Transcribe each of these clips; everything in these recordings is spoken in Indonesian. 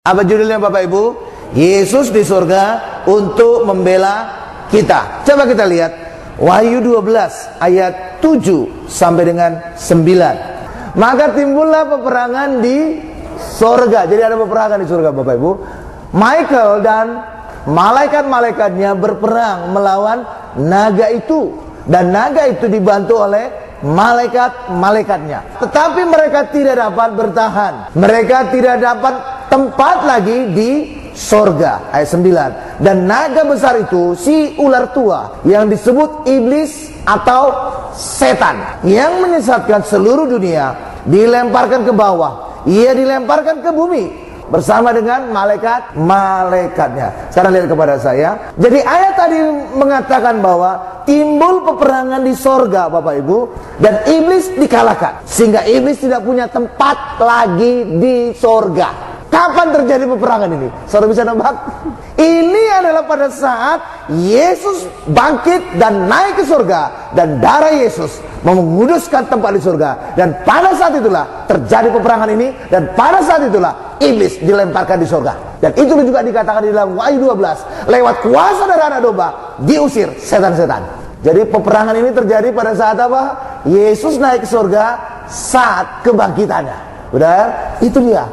Apa judulnya Bapak Ibu? Yesus di surga untuk membela kita. Coba kita lihat Wahyu 12 ayat 7 sampai dengan 9. Maka timbullah peperangan di surga. Jadi ada peperangan di surga Bapak Ibu. Michael dan malaikat-malaikatnya berperang melawan naga itu. Dan naga itu dibantu oleh malaikat-malaikatnya. Tetapi mereka tidak dapat bertahan. Mereka tidak dapat tempat lagi di sorga. Ayat 9. Dan naga besar itu, si ular tua yang disebut iblis atau setan, yang menyesatkan seluruh dunia, dilemparkan ke bawah. Ia dilemparkan ke bumi bersama dengan malaikat-malaikatnya. Sekarang lihat kepada saya. Jadi ayat tadi mengatakan bahwa timbul peperangan di sorga Bapak Ibu, dan iblis dikalahkan, sehingga iblis tidak punya tempat lagi di sorga. Kapan terjadi peperangan ini? Saudara bisa nebak? Ini adalah pada saat Yesus bangkit dan naik ke surga, dan darah Yesus menguduskan tempat di surga. Dan pada saat itulah terjadi peperangan ini, dan pada saat itulah iblis dilemparkan di surga. Dan itu juga dikatakan di dalam Wahyu 12, lewat kuasa darah anak domba diusir setan-setan. Jadi peperangan ini terjadi pada saat apa? Yesus naik ke surga saat kebangkitannya. Benar? Itu dia.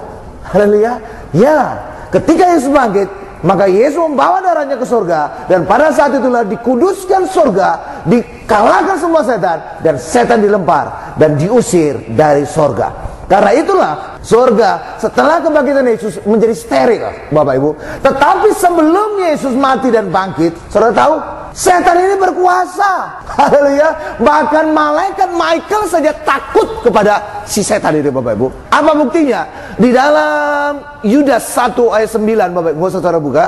Haleluya. Ya, ketika Yesus bangkit, maka Yesus membawa darahnya ke surga, dan pada saat itulah dikuduskan surga, dikalahkan semua setan, dan setan dilempar dan diusir dari surga. Karena itulah surga setelah kebangkitan Yesus menjadi steril Bapak Ibu. Tetapi sebelum Yesus mati dan bangkit, saudara tahu, setan ini berkuasa. Haleluya. Bahkan malaikat Michael saja takut kepada si setan ini Bapak Ibu. Apa buktinya? Di dalam Yudas 1 ayat 9 Bapak Ibu, saudara buka.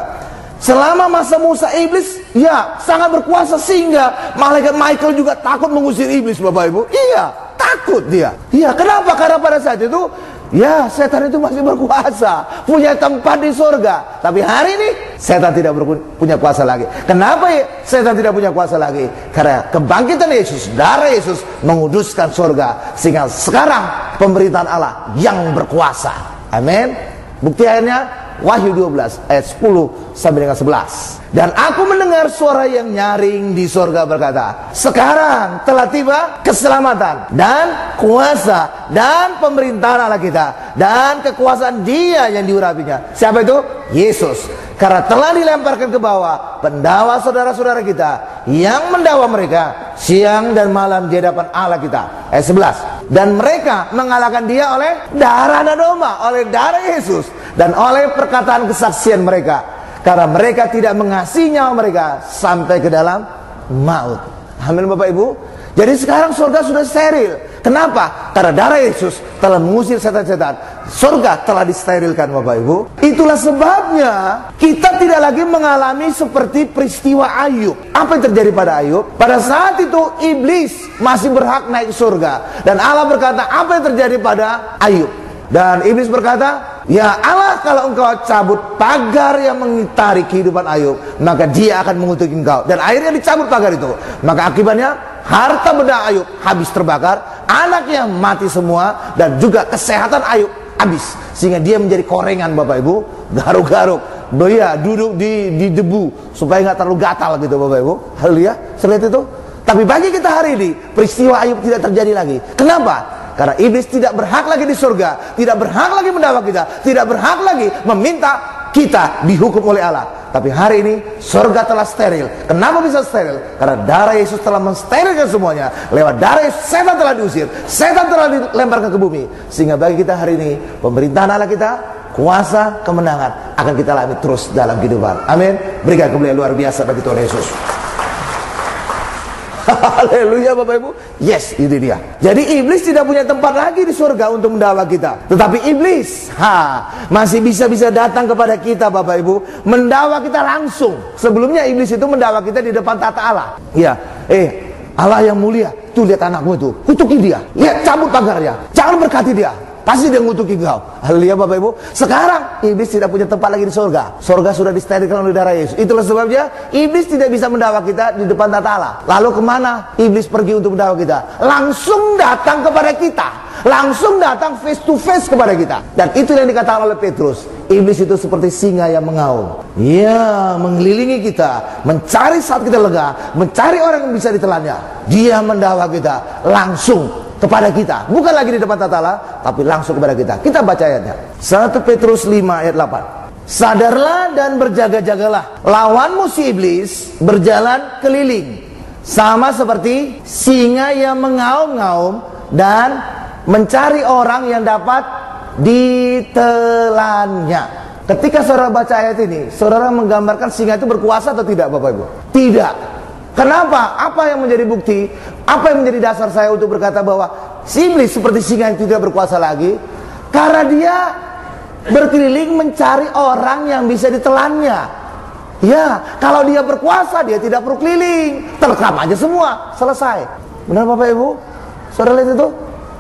Selama masa Musa, iblis ya sangat berkuasa, sehingga malaikat Michael juga takut mengusir iblis Bapak Ibu. Iya, takut dia. Iya, kenapa? Karena pada saat itu ya setan itu masih berkuasa, punya tempat di surga. Tapi hari ini setan tidak punya kuasa lagi. Kenapa ya setan tidak punya kuasa lagi? Karena kebangkitan Yesus, darah Yesus menguduskan surga, sehingga sekarang pemerintahan Allah yang berkuasa. Amin. Bukti akhirnya Wahyu 12 ayat 10 sampai dengan 11. Dan aku mendengar suara yang nyaring di surga berkata, sekarang telah tiba keselamatan dan kuasa dan pemerintahan Allah kita, dan kekuasaan Dia yang diurapinya. Siapa itu? Yesus. Karena telah dilemparkan ke bawah pendawa saudara-saudara kita yang mendakwa mereka siang dan malam di hadapan Allah kita. Ayat 11. Dan mereka mengalahkan Dia oleh darah dan domba, oleh darah Yesus, dan oleh perkataan kesaksian mereka. Karena mereka tidak mengasihi nyawa mereka sampai ke dalam maut. Amin Bapak Ibu. Jadi sekarang surga sudah steril. Kenapa? Karena darah Yesus telah mengusir setan-setan. Surga telah disterilkan Bapak Ibu. Itulah sebabnya kita tidak lagi mengalami seperti peristiwa Ayub. Apa yang terjadi pada Ayub? Pada saat itu iblis masih berhak naik ke surga. Dan Allah berkata, apa yang terjadi pada Ayub? Dan iblis berkata, ya Allah, kalau engkau cabut pagar yang mengitari kehidupan Ayub, maka dia akan mengutuk engkau. Dan akhirnya dicabut pagar itu. Maka akibatnya harta benda Ayub habis terbakar, anaknya mati semua, dan juga kesehatan Ayub habis, sehingga dia menjadi korengan Bapak Ibu, garuk-garuk. Dia duduk di debu supaya nggak terlalu gatal gitu Bapak Ibu. Haleluya. Seperti itu. Tapi bagi kita hari ini, peristiwa Ayub tidak terjadi lagi. Kenapa? Karena iblis tidak berhak lagi di surga, tidak berhak lagi mendakwa kita, tidak berhak lagi meminta kita dihukum oleh Allah. Tapi hari ini surga telah steril. Kenapa bisa steril? Karena darah Yesus telah mensterilkan semuanya. Lewat darah Yesus setan telah diusir, setan telah dilemparkan ke bumi. Sehingga bagi kita hari ini, pemerintahan Allah kita, kuasa kemenangan akan kita alami terus dalam kehidupan. Amin. Berikan kemuliaan luar biasa bagi Tuhan Yesus. Haleluya Bapak Ibu. Yes, itu dia. Jadi iblis tidak punya tempat lagi di surga untuk mendakwa kita. Tetapi iblis masih bisa datang kepada kita Bapak Ibu, mendakwa kita langsung. Sebelumnya iblis itu mendakwa kita di depan tata Allah. Ya, Allah yang mulia, tuh lihat anakmu itu, kutuki dia. Lihat, cabut pagarnya, jangan berkati dia. Pasti dia ngutuki kau. Haleluya Bapak Ibu. Sekarang iblis tidak punya tempat lagi di surga. Surga sudah disterilkan oleh darah Yesus. Itulah sebabnya iblis tidak bisa mendakwa kita di depan tata Allah. Lalu kemana iblis pergi untuk mendakwa kita? Langsung datang kepada kita. langsung datang face to face kepada kita. Dan itu yang dikatakan oleh Petrus, iblis itu seperti singa yang mengaum. Ia mengelilingi kita, mencari saat kita lega, mencari orang yang bisa ditelannya. Dia mendakwa kita langsung kepada kita, bukan lagi di depan tata Allah, tapi langsung kepada kita. Kita baca ayatnya, 1 Petrus 5 ayat 8. Sadarlah dan berjaga-jagalah, lawanmu si iblis berjalan keliling sama seperti singa yang mengaum-ngaum dan mencari orang yang dapat ditelannya. Ketika saudara baca ayat ini, saudara menggambarkan singa itu berkuasa atau tidak, Bapak Ibu? Tidak. Kenapa? Apa yang menjadi bukti? Apa yang menjadi dasar saya untuk berkata bahwa si iblis seperti singa yang tidak berkuasa lagi? Karena dia berkeliling mencari orang yang bisa ditelannya. Ya, kalau dia berkuasa, dia tidak perlu keliling, terkam aja semua, selesai. Benar Bapak Ibu? Saudara lihat itu?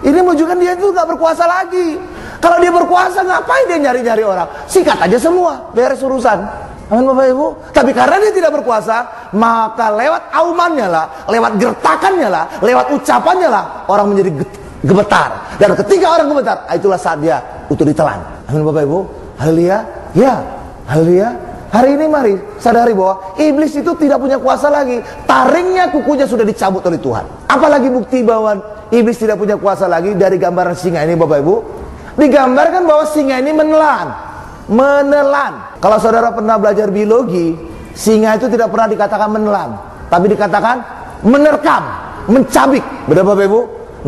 Ini menunjukkan dia itu gak berkuasa lagi. Kalau dia berkuasa, ngapain dia nyari-nyari orang? Sikat aja semua, beres urusan. Amin Bapak Ibu. Tapi karena dia tidak berkuasa, maka lewat aumannya lah, lewat gertakannya lah, lewat ucapannya lah, orang menjadi gemetar. Dan ketika orang gemetar, itulah saat dia untuk ditelan. Amin Bapak Ibu. Haleluya. Ya, haleluya. Hari ini mari sadari bahwa iblis itu tidak punya kuasa lagi. Taringnya, kukunya sudah dicabut oleh Tuhan. Apalagi bukti bahwa iblis tidak punya kuasa lagi dari gambaran singa ini Bapak Ibu. Digambarkan bahwa singa ini menelan. Kalau saudara pernah belajar biologi, singa itu tidak pernah dikatakan menelan, tapi dikatakan menerkam, mencabik. Benar Bapak Ibu?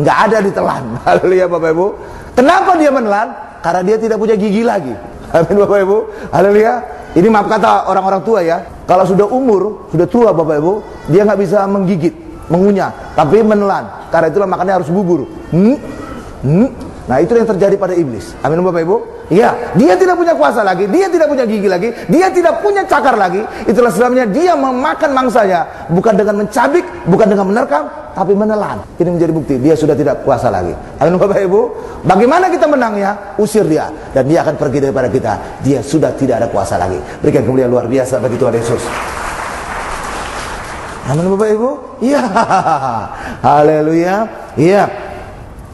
Nggak ada ditelan. Haleluya Bapak Ibu. Kenapa dia menelan? Karena dia tidak punya gigi lagi. Amin Bapak Ibu. Haleluya. Ini maaf kata orang-orang tua ya. Kalau sudah umur, sudah tua Bapak Ibu, dia nggak bisa menggigit, mengunyah, tapi menelan. Karena itulah makanya harus bubur. Nah itu yang terjadi pada iblis. Amin Bapak Ibu. Ya, dia tidak punya kuasa lagi, dia tidak punya gigi lagi, dia tidak punya cakar lagi. Itulah sebabnya dia memakan mangsanya, bukan dengan mencabik, bukan dengan menerkam, tapi menelan. Ini menjadi bukti dia sudah tidak kuasa lagi. Amin Bapak Ibu. Bagaimana kita menangnya? Usir dia, dan dia akan pergi daripada kita. Dia sudah tidak ada kuasa lagi. Berikan kemuliaan luar biasa bagi Tuhan Yesus. Amin Bapak Ibu. Iya. Haleluya. Iya.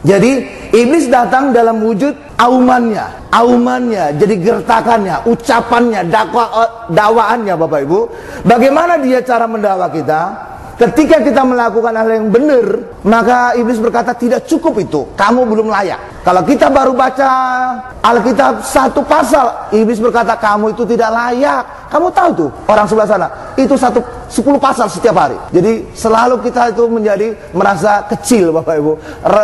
Jadi iblis datang dalam wujud aumannya, jadi gertakannya, ucapannya, dakwaannya Bapak Ibu. Bagaimana dia cara mendakwa kita? Ketika kita melakukan hal yang benar, maka iblis berkata tidak cukup itu, kamu belum layak. Kalau kita baru baca Alkitab satu pasal, iblis berkata kamu itu tidak layak. Kamu tahu tuh orang sebelah sana, itu 10 pasal setiap hari. Jadi selalu kita itu menjadi merasa kecil Bapak Ibu,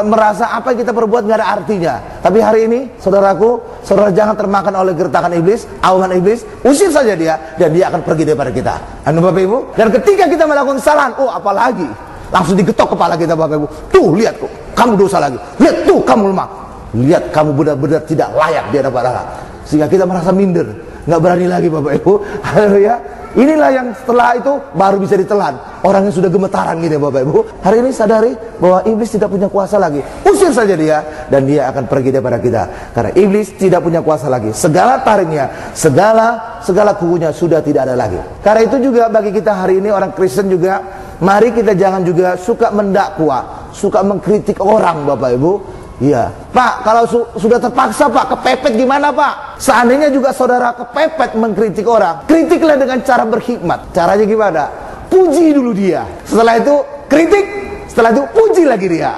merasa apa yang kita perbuat nggak ada artinya. Tapi hari ini saudaraku, saudara jangan termakan oleh gertakan iblis, auman iblis. Usir saja dia, dan dia akan pergi daripada kita. Amin Bapak Ibu. Dan ketika kita melakukan kesalahan, apalagi langsung digetok kepala kita Bapak Ibu. Tuh lihat kok, kamu dosa lagi. Lihat tuh kamu lemah. Lihat kamu benar-benar tidak layak di hadapan Allah. Sehingga kita merasa minder, nggak berani lagi Bapak Ibu. Haleluya. Inilah yang setelah itu baru bisa ditelan. Orangnya sudah gemetaran gitu ya Bapak Ibu. Hari ini sadari bahwa iblis tidak punya kuasa lagi. Usir saja dia, dan dia akan pergi daripada kita. Karena iblis tidak punya kuasa lagi. Segala taringnya, segala kukunya sudah tidak ada lagi. Karena itu juga bagi kita hari ini orang Kristen juga, mari kita jangan juga suka mendakwa, suka mengkritik orang Bapak Ibu. Iya, Pak, kalau sudah terpaksa Pak, kepepet gimana Pak? Seandainya juga saudara kepepet mengkritik orang, kritiklah dengan cara berhikmat. Caranya gimana? Puji dulu dia. Setelah itu kritik, setelah itu puji lagi dia.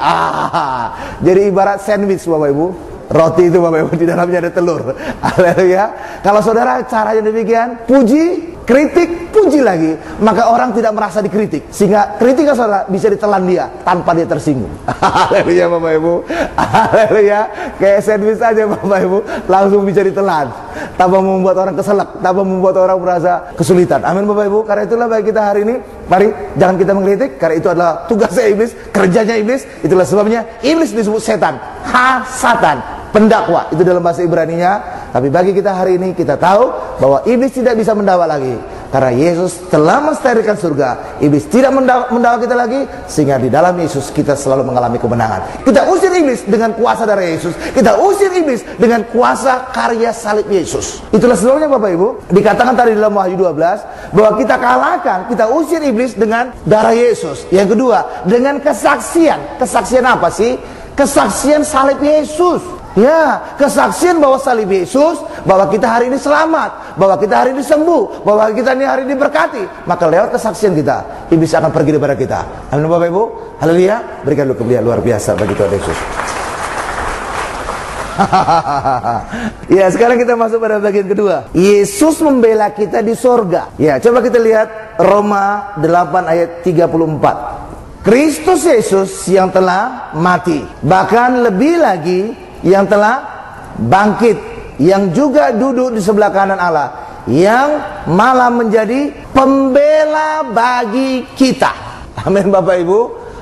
Jadi ibarat sandwich Bapak Ibu. Roti itu Bapak Ibu, di dalamnya ada telur. Haleluya. Kalau saudara caranya demikian, puji, kritik, puji lagi, maka orang tidak merasa dikritik. Sehingga kritiknya saudara bisa ditelan dia tanpa dia tersinggung. Haleluya Bapak Ibu. Haleluya. Kayak sandwich aja Bapak Ibu, langsung bisa ditelan, tanpa membuat orang keselak, tanpa membuat orang merasa kesulitan. Amin Bapak Ibu. Karena itulah bagi kita hari ini, mari jangan kita mengkritik, karena itu adalah tugasnya iblis, kerjanya iblis. Itulah sebabnya iblis disebut setan. Satan, pendakwa, itu dalam bahasa Ibraninya. Tapi bagi kita hari ini, kita tahu bahwa iblis tidak bisa mendakwa lagi, karena Yesus telah mensterilkan surga. Iblis tidak mendakwa kita lagi, sehingga di dalam Yesus kita selalu mengalami kemenangan. Kita usir iblis dengan kuasa darah Yesus. Kita usir iblis dengan kuasa karya salib Yesus. Itulah sebabnya Bapak Ibu, dikatakan tadi dalam Wahyu 12 bahwa kita kalahkan, kita usir iblis dengan darah Yesus. Yang kedua, dengan kesaksian. Kesaksian apa sih? kesaksian salib Yesus. Ya, kesaksian bahwa salib Yesus, bahwa kita hari ini selamat, bahwa kita hari ini sembuh, bahwa kita hari ini berkati. Maka lewat kesaksian kita, iblis akan pergi daripada kita. Amin Bapak Ibu. Haleluya. Berikan dulu kemuliaan luar biasa bagi Tuhan Yesus. Ya, sekarang kita masuk pada bagian kedua. Yesus membela kita di sorga. Ya, coba kita lihat Roma 8 ayat 34. Kristus Yesus yang telah mati, bahkan lebih lagi yang telah bangkit, yang juga duduk di sebelah kanan Allah, yang malah menjadi pembela bagi kita. Amin Bapak Ibu.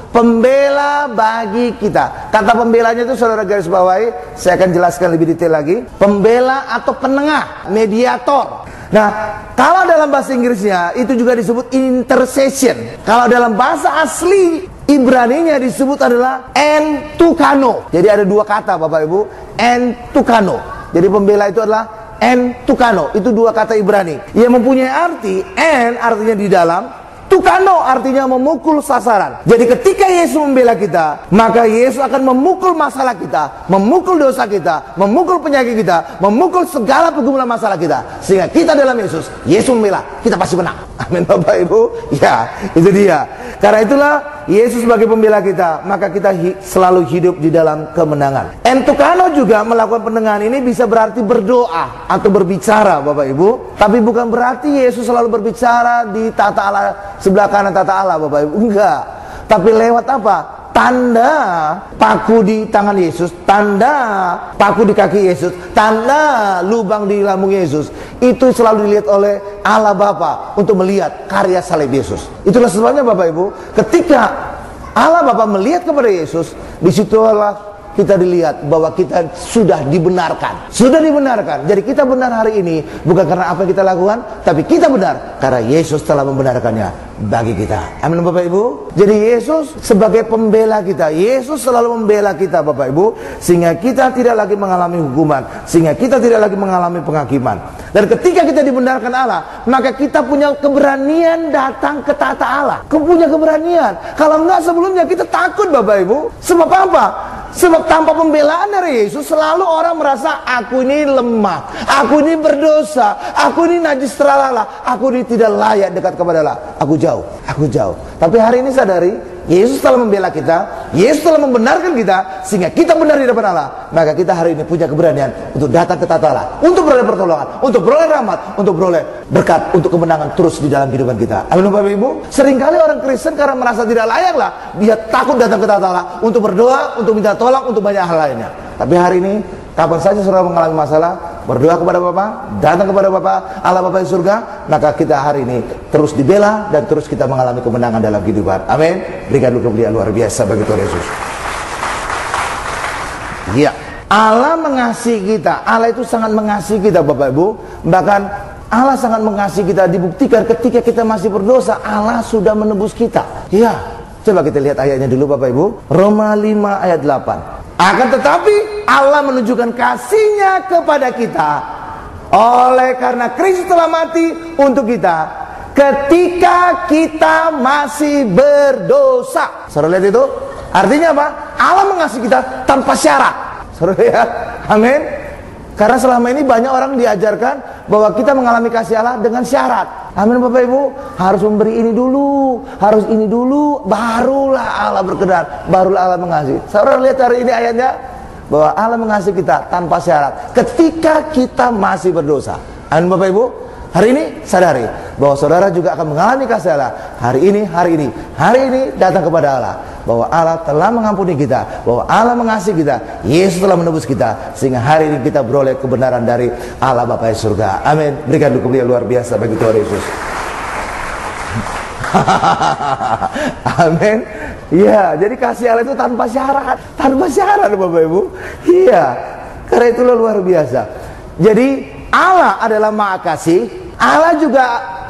Pembela bagi kita. Kata pembelanya itu saudara garis bawahi, saya akan jelaskan lebih detail lagi. Pembela atau penengah, mediator. Nah, kalau dalam bahasa Inggrisnya itu juga disebut intercession. Kalau dalam bahasa asli Ibraninya disebut adalah entukano. Jadi ada dua kata Bapak Ibu, entukano. Jadi pembela itu adalah entukano. Itu dua kata Ibrani yang mempunyai arti artinya di dalam, tukano artinya memukul sasaran. Jadi ketika Yesus membela kita, maka Yesus akan memukul masalah kita, memukul dosa kita, memukul penyakit kita, memukul segala pergumulan masalah kita. Sehingga kita dalam Yesus, Yesus membela, kita pasti menang. Amin Bapak Ibu. Ya, itu dia. Karena itulah Yesus sebagai pembela kita, maka kita selalu hidup di dalam kemenangan. Entukano juga melakukan penengahan ini bisa berarti berdoa atau berbicara Bapak Ibu. Tapi bukan berarti Yesus selalu berbicara di tata Allah, sebelah kanan tata Allah Bapak Ibu. Enggak. Tapi lewat apa? Tanda paku di tangan Yesus, tanda paku di kaki Yesus, tanda lubang di lambung Yesus. Itu selalu dilihat oleh Allah Bapa untuk melihat karya salib Yesus. Itulah sebabnya Bapak Ibu, ketika Allah Bapa melihat kepada Yesus, disitulah kita dilihat bahwa kita sudah dibenarkan. Sudah dibenarkan. Jadi kita benar hari ini bukan karena apa yang kita lakukan, tapi kita benar karena Yesus telah membenarkannya bagi kita. Amin Bapak Ibu. Jadi Yesus sebagai pembela kita, Yesus selalu membela kita Bapak Ibu, sehingga kita tidak lagi mengalami hukuman, sehingga kita tidak lagi mengalami penghakiman. Dan ketika kita dibenarkan Allah, maka kita punya keberanian datang ke tata Allah. Punya keberanian. Kalau enggak sebelumnya kita takut Bapak Ibu. Sebab apa? Sebab tanpa pembelaan dari Yesus, selalu orang merasa aku ini lemah, aku ini berdosa, aku ini najis terlalah, aku ini tidak layak dekat kepada Allah. Aku jauh. Tapi hari ini sadari, Yesus telah membela kita, Yesus telah membenarkan kita, sehingga kita benar di depan Allah. Maka kita hari ini punya keberanian untuk datang ke tata Allah, untuk beroleh pertolongan, untuk beroleh rahmat, untuk beroleh berkat, untuk kemenangan terus di dalam kehidupan kita. Amin Bapak Ibu. Seringkali orang Kristen karena merasa tidak layak lah, dia takut datang ke tata Allah untuk berdoa, untuk minta tolong, untuk banyak hal lainnya. Tapi hari ini, kapan saja saudara mengalami masalah, berdoa kepada Bapa, datang kepada Bapa, Allah Bapa di surga, maka kita hari ini terus dibela dan terus kita mengalami kemenangan dalam kehidupan. Amin. Berikan dulu kemuliaan luar biasa bagi Tuhan Yesus. Ya, Allah mengasihi kita. Allah itu sangat mengasihi kita Bapak Ibu. Bahkan Allah sangat mengasihi kita dibuktikan ketika kita masih berdosa, Allah sudah menebus kita. Ya, coba kita lihat ayatnya dulu Bapak Ibu. Roma 5 ayat 8. Akan tetapi Allah menunjukkan kasih-Nya kepada kita oleh karena Kristus telah mati untuk kita ketika kita masih berdosa. Saudara lihat itu? Artinya apa? Allah mengasihi kita tanpa syarat. Saudara lihat? Amin. Karena selama ini banyak orang diajarkan bahwa kita mengalami kasih Allah dengan syarat. Amin Bapak Ibu. Harus memberi ini dulu, harus ini dulu, barulah Allah berkenan, barulah Allah mengasihi. Saudara lihat hari ini ayatnya, bahwa Allah mengasihi kita tanpa syarat ketika kita masih berdosa. Amin Bapak Ibu. Hari ini sadari bahwa saudara juga akan mengalami kasih Allah. Hari ini datang kepada Allah, bahwa Allah telah mengampuni kita, bahwa Allah mengasihi kita, Yesus telah menebus kita, sehingga hari ini kita beroleh kebenaran dari Allah Bapa di surga. Amin. Berikan kemuliaan luar biasa bagi Tuhan Yesus. Amin. Ya, jadi kasih Allah itu tanpa syarat Bapak Ibu. Iya, karena itulah luar biasa. Jadi Allah adalah Maha Kasih. Allah juga,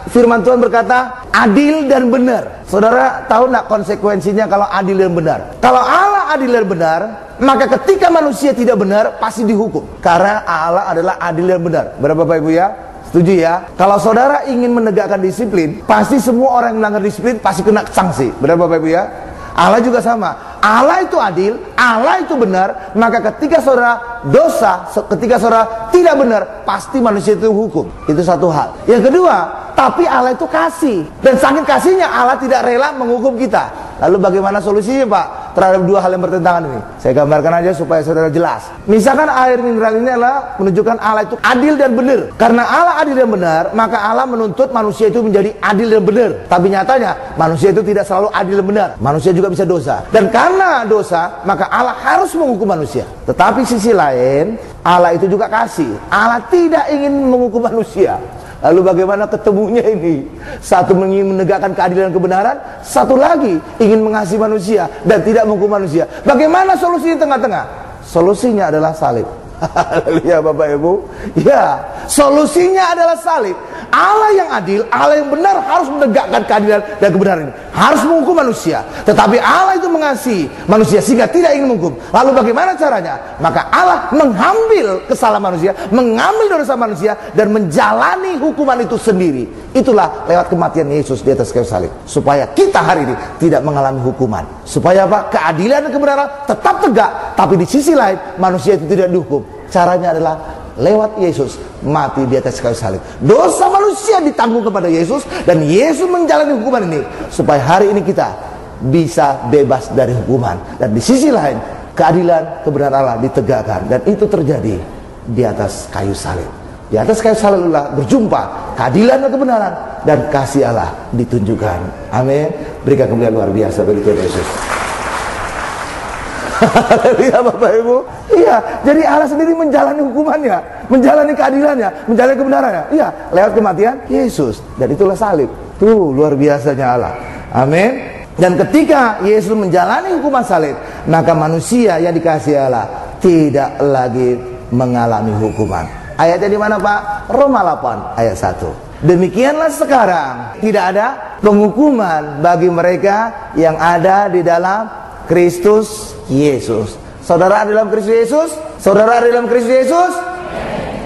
firman Tuhan berkata, adil dan benar. Saudara tahu nak konsekuensinya kalau adil dan benar? Kalau Allah adil dan benar, maka ketika manusia tidak benar, pasti dihukum. Karena Allah adalah adil dan benar. Berapa Bapak Ibu ya? Setuju ya? Kalau saudara ingin menegakkan disiplin, pasti semua orang yang melanggar disiplin pasti kena sanksi. Berapa Bapak Ibu ya? Allah juga sama. Allah itu adil, Allah itu benar. Maka ketika saudara dosa, ketika saudara tidak benar, pasti manusia itu hukum. Itu satu hal. Yang kedua, tapi Allah itu kasih. Dan saking kasihnya Allah tidak rela menghukum kita. Lalu bagaimana solusinya Pak terhadap dua hal yang bertentangan ini? Saya gambarkan aja supaya saudara jelas. Misalkan air mineral ini adalah menunjukkan Allah itu adil dan benar. Karena Allah adil dan benar, maka Allah menuntut manusia itu menjadi adil dan benar. Tapi nyatanya manusia itu tidak selalu adil dan benar. Manusia juga bisa dosa. Dan karena dosa, maka Allah harus menghukum manusia. Tetapi sisi lain, Allah itu juga kasih. Allah tidak ingin menghukum manusia. Lalu bagaimana ketemunya ini? Satu ingin menegakkan keadilan dan kebenaran, satu lagi ingin mengasihi manusia dan tidak menghukum manusia. Bagaimana solusinya tengah-tengah? Solusinya adalah salib. Haleluya Bapak Ibu. Ya, solusinya adalah salib. Allah yang adil, Allah yang benar harus menegakkan keadilan dan kebenaran ini. Harus menghukum manusia. Tetapi Allah itu mengasihi manusia sehingga tidak ingin menghukum. Lalu bagaimana caranya? Maka Allah mengambil kesalahan manusia, mengambil dosa manusia dan menjalani hukuman itu sendiri. Itulah lewat kematian Yesus di atas kayu salib. Supaya kita hari ini tidak mengalami hukuman. Supaya apa? Keadilan dan kebenaran tetap tegak, tapi di sisi lain manusia itu tidak dihukum. Caranya adalah lewat Yesus mati di atas kayu salib. Dosa manusia ditanggung kepada Yesus dan Yesus menjalani hukuman ini supaya hari ini kita bisa bebas dari hukuman. Dan di sisi lain keadilan kebenaran Allah ditegakkan dan itu terjadi di atas kayu salib. Di atas kayu salib Allah berjumpa keadilan dan kebenaran dan kasih Allah ditunjukkan. Amin. Berikan kemuliaan luar biasa bagi Tuhan Yesus. Haleluya Bapak Ibu. Iya, jadi Allah sendiri menjalani hukumannya, menjalani keadilannya, menjalani kebenarannya. Iya, lewat kematian Yesus. Dan itulah salib. Tuh luar biasanya Allah. Amin. Dan ketika Yesus menjalani hukuman salib, maka manusia yang dikasihi Allah tidak lagi mengalami hukuman. Ayatnya di mana Pak? Roma 8 ayat 1. Demikianlah sekarang tidak ada penghukuman bagi mereka yang ada di dalam Kristus Yesus. Saudara ada dalam Kristus Yesus? Saudara ada dalam Kristus Yesus?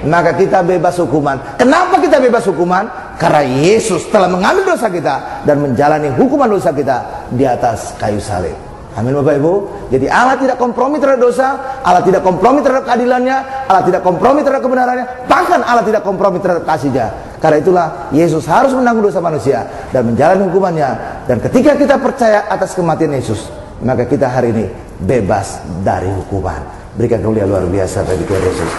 Maka kita bebas hukuman. Kenapa kita bebas hukuman? Karena Yesus telah mengambil dosa kita dan menjalani hukuman dosa kita di atas kayu salib. Amin Bapak Ibu. Jadi Allah tidak kompromi terhadap dosa, Allah tidak kompromi terhadap keadilannya, Allah tidak kompromi terhadap kebenarannya, bahkan Allah tidak kompromi terhadap kasihnya. Karena itulah Yesus harus menanggung dosa manusia dan menjalani hukumannya. Dan ketika kita percaya atas kematian Yesus, maka kita hari ini bebas dari hukuman. Berikan kemuliaan luar biasa bagi Tuhan Yesus.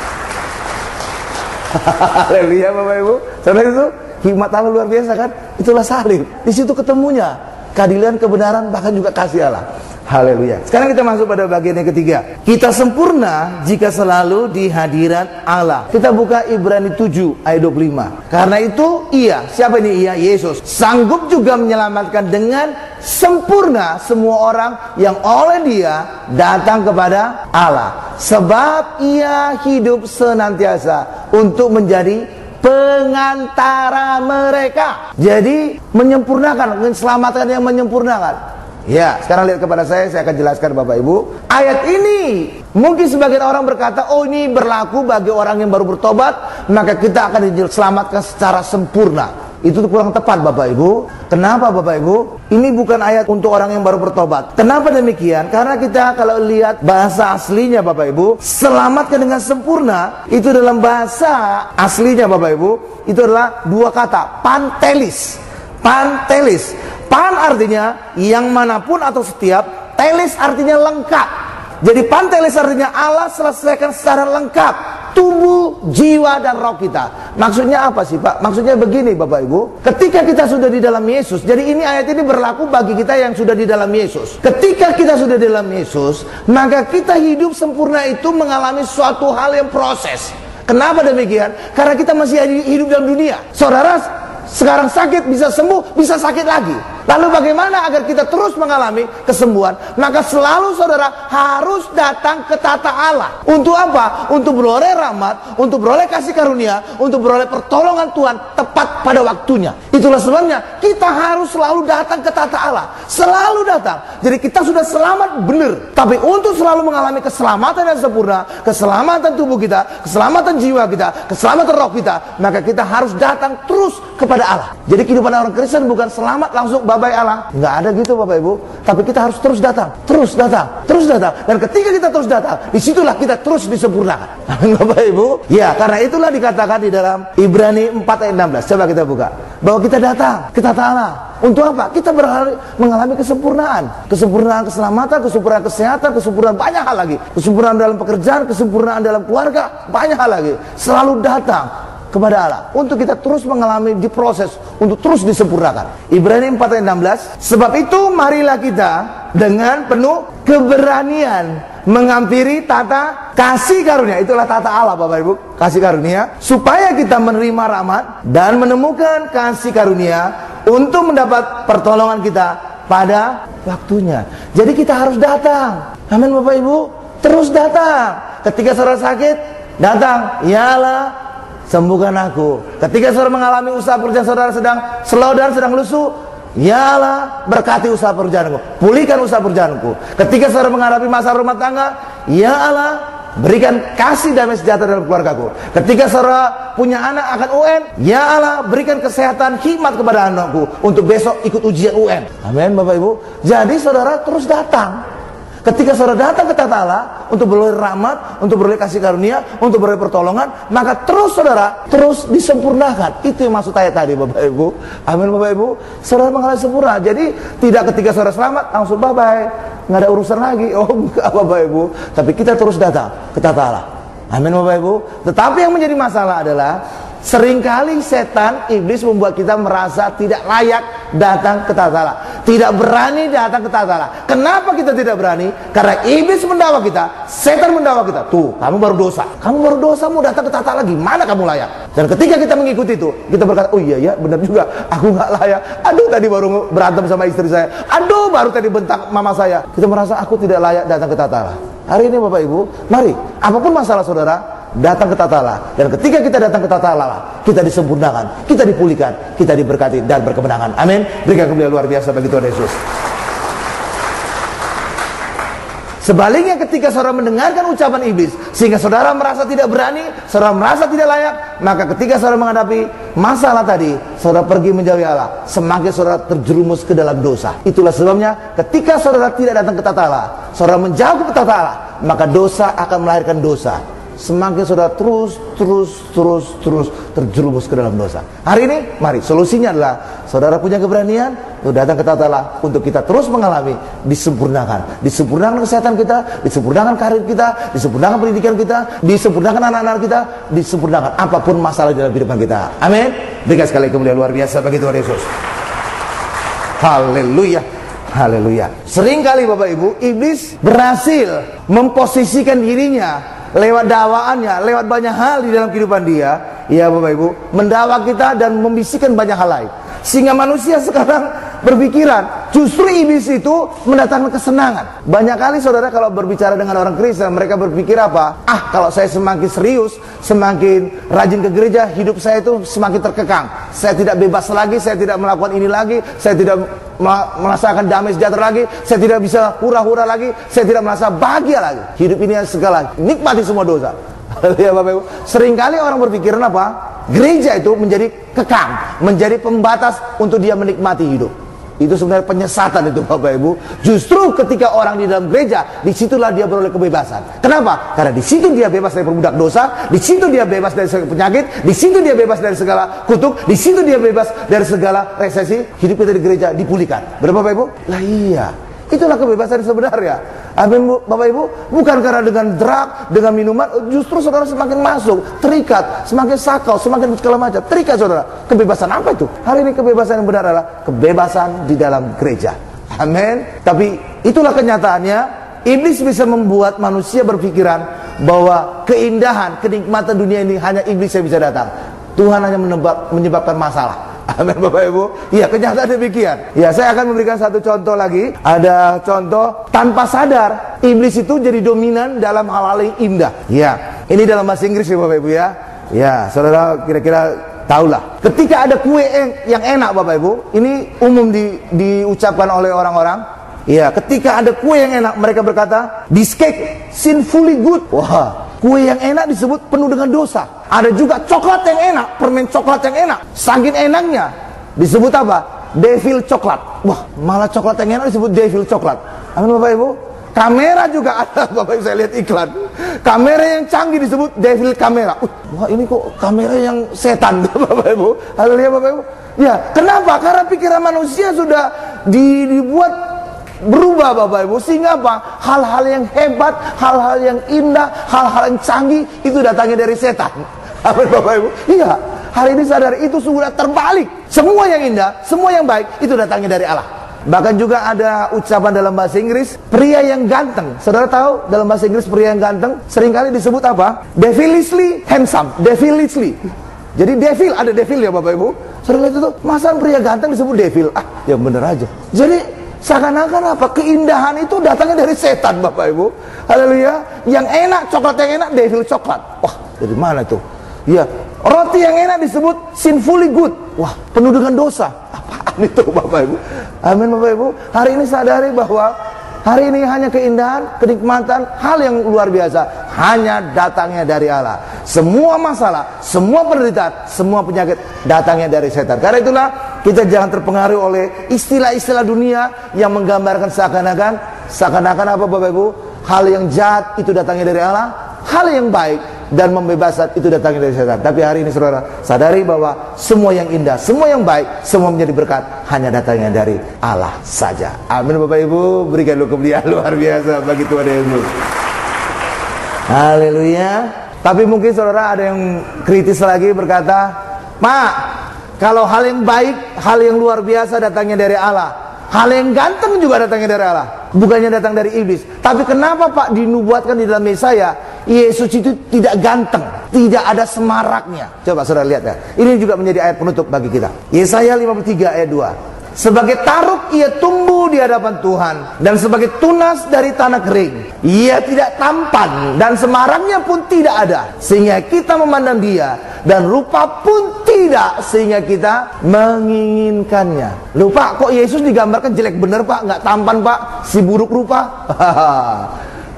Haleluya Bapak Ibu. Saudara itu hikmat Allah luar biasa kan? Itulah salib. Di situ ketemunya keadilan, kebenaran, bahkan juga kasih Allah. Haleluya. Sekarang kita masuk pada bagian yang ketiga. Kita sempurna jika selalu di hadirat Allah. Kita buka Ibrani 7 ayat 25. Karena itu Ia, siapa ini Ia? Yesus sanggup juga menyelamatkan dengan sempurna semua orang yang oleh Dia datang kepada Allah. Sebab Ia hidup senantiasa untuk menjadi pengantara mereka. Jadi menyempurnakan, menyelamatkan yang menyempurnakan. Ya, sekarang lihat kepada saya akan jelaskan Bapak Ibu. Ayat ini mungkin sebagian orang berkata, oh ini berlaku bagi orang yang baru bertobat, maka kita akan diselamatkan secara sempurna. Itu kurang tepat Bapak Ibu. Kenapa Bapak Ibu? Ini bukan ayat untuk orang yang baru bertobat. Kenapa demikian? Karena kita kalau lihat bahasa aslinya Bapak Ibu, selamatkan dengan sempurna, itu dalam bahasa aslinya Bapak Ibu, itu adalah dua kata, pantelis. Pantelis. Pan artinya yang manapun atau setiap, telis artinya lengkap. Jadi pantelis artinya Allah selesaikan secara lengkap tubuh, jiwa, dan roh kita. Maksudnya apa sih Pak? Maksudnya begini Bapak Ibu, ketika kita sudah di dalam Yesus, jadi ini ayat ini berlaku bagi kita yang sudah di dalam Yesus. Ketika kita sudah di dalam Yesus, maka kita hidup sempurna itu mengalami suatu hal yang proses. Kenapa demikian? Karena kita masih hidup dalam dunia. Saudara sekarang sakit, bisa sembuh, bisa sakit lagi. Lalu bagaimana agar kita terus mengalami kesembuhan? Maka selalu saudara harus datang ke tata Allah. Untuk apa? Untuk beroleh rahmat, untuk beroleh kasih karunia, untuk beroleh pertolongan Tuhan tepat pada waktunya. Itulah sebabnya kita harus selalu datang ke tata Allah. Selalu datang. Jadi kita sudah selamat benar. Tapi untuk selalu mengalami keselamatan yang sempurna, keselamatan tubuh kita, keselamatan jiwa kita, keselamatan roh kita, maka kita harus datang terus kepada Allah. Jadi kehidupan orang Kristen bukan selamat langsung bye-bye Allah. Nggak ada gitu Bapak Ibu. Tapi kita harus terus datang, terus datang, terus datang. Dan ketika kita terus datang, disitulah kita terus disempurnakan. Bapak Ibu. Ya, karena itulah dikatakan di dalam Ibrani 4 ayat 16. Coba kita buka. Bahwa kita datang ke tata Allah. Untuk apa? Kita mengalami kesempurnaan. Kesempurnaan keselamatan, kesempurnaan kesehatan, kesempurnaan banyak hal lagi. Kesempurnaan dalam pekerjaan, kesempurnaan dalam keluarga, banyak hal lagi. Selalu datang kepada Allah untuk kita terus mengalami diproses untuk terus disempurnakan. Ibrani 4 ayat 16. Sebab itu marilah kita dengan penuh keberanian menghampiri tata kasih karunia. Itulah tata Allah Bapak Ibu, kasih karunia, supaya kita menerima rahmat dan menemukan kasih karunia untuk mendapat pertolongan kita pada waktunya. Jadi kita harus datang. Amin Bapak Ibu. Terus datang. Ketika saudara sakit, datang. Ya Allah, sembuhkan aku. Ketika saudara mengalami usaha pekerjaan saudara sedang slow dan sedang lusuh, ya Allah, berkati usaha pekerjaanku, pulihkan usaha pekerjaanku. Ketika saudara menghadapi masalah rumah tangga, ya Allah, berikan kasih damai sejahtera dalam keluargaku. Ketika saudara punya anak akan UN, ya Allah, berikan kesehatan, hikmat kepada anakku untuk besok ikut ujian UN. Amin Bapak Ibu. Jadi saudara terus datang. Ketika saudara datang ke tata Allah untuk beroleh rahmat, untuk beroleh kasih karunia, untuk beroleh pertolongan, maka terus saudara terus disempurnakan. Itu yang maksud ayat tadi Bapak Ibu. Amin Bapak Ibu. Saudara mengalami sempurna. Jadi tidak ketika saudara selamat langsung bye-bye, nggak ada urusan lagi. Oh enggak Bapak Ibu. Tapi kita terus datang ke tata Allah. Amin Bapak Ibu. Tetapi yang menjadi masalah adalah seringkali setan, iblis membuat kita merasa tidak layak datang ke tata Allah, tidak berani datang ke tata Allah. Kenapa kita tidak berani? Karena iblis mendakwa kita, setan mendakwa kita. Tuh, kamu baru dosa, kamu baru dosa, mau datang ke tata Allah, gimana kamu layak? Dan ketika kita mengikuti itu, kita berkata, oh iya ya, benar juga, aku nggak layak. Aduh, tadi baru berantem sama istri saya. Aduh, baru tadi bentak mama saya. Kita merasa aku tidak layak datang ke tata Allah. Hari ini Bapak Ibu, mari, apapun masalah saudara, datang ke tata Allah. Dan ketika kita datang ke tata Allah, kita disempurnakan, kita dipulihkan, kita diberkati dan berkemenangan. Amin. Berikan kemuliaan luar biasa bagi Tuhan Yesus. Sebaliknya ketika saudara mendengarkan ucapan iblis sehingga saudara merasa tidak berani, saudara merasa tidak layak, maka ketika saudara menghadapi masalah tadi, saudara pergi menjauhi Allah, semakin saudara terjerumus ke dalam dosa. Itulah sebabnya ketika saudara tidak datang ke tata Allah, saudara menjauh ke tata Allah, maka dosa akan melahirkan dosa. Semakin saudara terus terjerumus ke dalam dosa. Hari ini, mari, solusinya adalah saudara punya keberanian untuk datang ke tata Allah, untuk kita terus mengalami disempurnakan. Disempurnakan kesehatan kita, disempurnakan karir kita, disempurnakan pendidikan kita, disempurnakan anak-anak kita, disempurnakan apapun masalah dalam kehidupan kita. Amin. Berikan sekali kemuliaan luar biasa bagi Tuhan Yesus. Haleluya. Haleluya. Seringkali Bapak Ibu, iblis berhasil memposisikan dirinya lewat dakwaannya, lewat banyak hal di dalam kehidupan dia, ya Bapak Ibu, mendakwa kita dan membisikkan banyak hal lain. Sehingga manusia sekarang berpikiran, justru iblis itu mendatangkan kesenangan. Banyak kali saudara kalau berbicara dengan orang Kristen, mereka berpikir apa? Ah, kalau saya semakin serius, semakin rajin ke gereja, hidup saya itu semakin terkekang. Saya tidak bebas lagi, saya tidak melakukan ini lagi, saya tidak merasakan damai sejahtera lagi, saya tidak bisa hura-hura lagi, saya tidak merasa bahagia lagi. Hidup ini segala, nikmati semua dosa. Ya Bapak Ibu, seringkali orang berpikiran apa? Gereja itu menjadi kekang, menjadi pembatas untuk dia menikmati hidup. Itu sebenarnya penyesatan itu Bapak Ibu. Justru ketika orang di dalam gereja, disitulah dia beroleh kebebasan. Kenapa? Karena di situ dia bebas dari perbudak dosa, di situ dia bebas dari segala penyakit, di situ dia bebas dari segala kutuk, di situ dia bebas dari segala resesi. Hidup kita di gereja dipulihkan. Benar Bapak Ibu? Lah iya. Itulah kebebasan sebenarnya. Amin Bapak Ibu. Bukan karena dengan drug, dengan minuman, justru saudara semakin masuk, terikat, semakin sakau, semakin segala macam. Terikat saudara. Kebebasan apa itu? Hari ini kebebasan yang benar adalah kebebasan di dalam gereja. Amin. Tapi itulah kenyataannya. Iblis bisa membuat manusia berpikiran bahwa keindahan, kenikmatan dunia ini hanya iblis yang bisa datang. Tuhan hanya menyebabkan masalah. Amin Bapak Ibu. Iya, kenyataan demikian. Ya, saya akan memberikan satu contoh lagi. Ada contoh tanpa sadar iblis itu jadi dominan dalam hal-hal yang indah. Ya, ini dalam bahasa Inggris ya Bapak Ibu ya. Ya, saudara kira-kira tahulah. Ketika ada kue yang enak Bapak Ibu, ini umum diucapkan oleh orang-orang. Ya, ketika ada kue yang enak, mereka berkata, "This cake sinfully good." Wah, kue yang enak disebut penuh dengan dosa. Ada juga coklat yang enak, permen coklat yang enak. Saking enaknya disebut apa? devil coklat. Wah, malah coklat yang enak disebut devil coklat. Amin Bapak Ibu. Kamera juga ada, Bapak Ibu, saya lihat iklan. Kamera yang canggih disebut devil kamera. Wah, ini kok kamera yang setan, Bapak Ibu. Haleluya Bapak Ibu. Ya, kenapa? Karena pikiran manusia sudah dibuat berubah Bapak Ibu. Sehingga apa? Hal-hal yang hebat, hal-hal yang indah, hal-hal yang canggih itu datangnya dari setan. Amin Bapak Ibu. Iya, hari ini sadar itu sudah terbalik. Semua yang indah, semua yang baik itu datangnya dari Allah. Bahkan juga ada ucapan dalam bahasa Inggris, pria yang ganteng. Saudara tahu dalam bahasa Inggris pria yang ganteng seringkali disebut apa? Devilishly handsome, devilishly. Jadi devil, ada devil ya Bapak Ibu. Saudara lihat itu, masa pria ganteng disebut devil? Ah, ya bener aja. Jadi seakan-akan apa? Keindahan itu datangnya dari setan Bapak Ibu. Haleluya. Yang enak, coklat yang enak, devil coklat. Wah, dari mana itu? Ya, roti yang enak disebut sinfully good. Wah, penuh dengan dosa. Apaan itu Bapak Ibu? Amin Bapak Ibu. Hari ini sadari bahwa hari ini hanya keindahan, kenikmatan, hal yang luar biasa hanya datangnya dari Allah. Semua masalah, semua penderitaan, semua penyakit datangnya dari setan. Karena itulah kita jangan terpengaruh oleh istilah-istilah dunia yang menggambarkan seakan-akan apa Bapak Ibu? Hal yang jahat itu datangnya dari Allah, hal yang baik dan membebaskan itu datangnya dari setan. Tapi hari ini saudara sadari bahwa semua yang indah, semua yang baik, semua menjadi berkat hanya datangnya dari Allah saja. Amin Bapak Ibu. Berikan lu kemuliaan luar biasa bagi Tuhan Yesus. Haleluya. Tapi mungkin saudara ada yang kritis lagi berkata, "Mak, kalau hal yang baik, hal yang luar biasa datangnya dari Allah, hal yang ganteng juga datangnya dari Allah, bukannya datang dari iblis. Tapi kenapa Pak dinubuatkan di dalam Yesaya Yesus itu tidak ganteng, tidak ada semaraknya?" Coba saudara lihat ya. Ini juga menjadi ayat penutup bagi kita. Yesaya 53 ayat 2. Sebagai taruk ia tumbuh di hadapan Tuhan, dan sebagai tunas dari tanah kering. Ia tidak tampan dan semaraknya pun tidak ada, sehingga kita memandang dia, dan rupa pun tidak sehingga kita menginginkannya. Lupa kok Yesus digambarkan jelek bener Pak, nggak tampan Pak, si buruk rupa.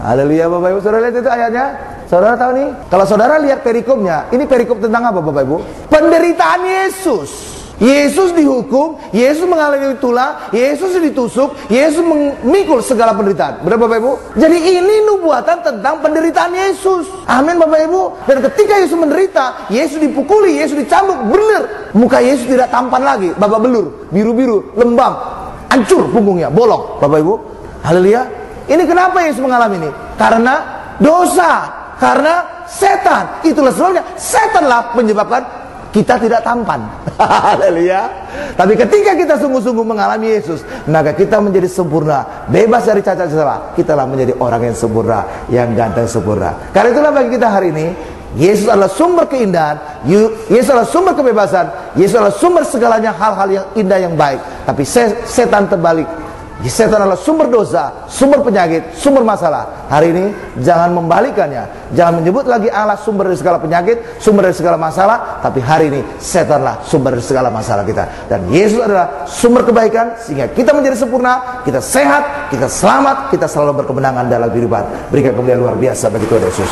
Haleluya Bapak Ibu. Saudara lihat itu ayatnya. Saudara tahu nih, kalau saudara lihat perikopnya, ini perikop tentang apa Bapak Ibu? Penderitaan Yesus. Yesus dihukum, Yesus mengalami tulah, Yesus ditusuk, Yesus memikul segala penderitaan. Benar Bapak Ibu? Jadi ini nubuatan tentang penderitaan Yesus. Amin Bapak Ibu. Dan ketika Yesus menderita, Yesus dipukuli, Yesus dicambuk, benar. Muka Yesus tidak tampan lagi, babak belur, biru-biru, lembam, hancur punggungnya, bolong. Bapak Ibu, haleluya. Ini kenapa Yesus mengalami ini? Karena dosa, karena setan. Itulah sebabnya setanlah menyebabkan kita tidak tampan. Haleluya. Tapi ketika kita sungguh-sungguh mengalami Yesus, maka kita menjadi sempurna, bebas dari cacat celah. Kitalah menjadi orang yang sempurna, yang ganteng sempurna. Karena itulah bagi kita hari ini, Yesus adalah sumber keindahan, Yesus adalah sumber kebebasan, Yesus adalah sumber segalanya hal-hal yang indah yang baik. Tapi setan terbalik. Setan adalah sumber dosa, sumber penyakit, sumber masalah. Hari ini jangan membalikannya. Jangan menyebut lagi Allah sumber dari segala penyakit, sumber dari segala masalah. Tapi hari ini setanlah sumber dari segala masalah kita. Dan Yesus adalah sumber kebaikan, sehingga kita menjadi sempurna, kita sehat, kita selamat, kita selalu berkemenangan dalam kehidupan. Berikan kemuliaan luar biasa bagi Tuhan Yesus.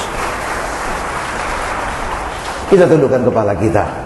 Kita tundukkan kepala kita.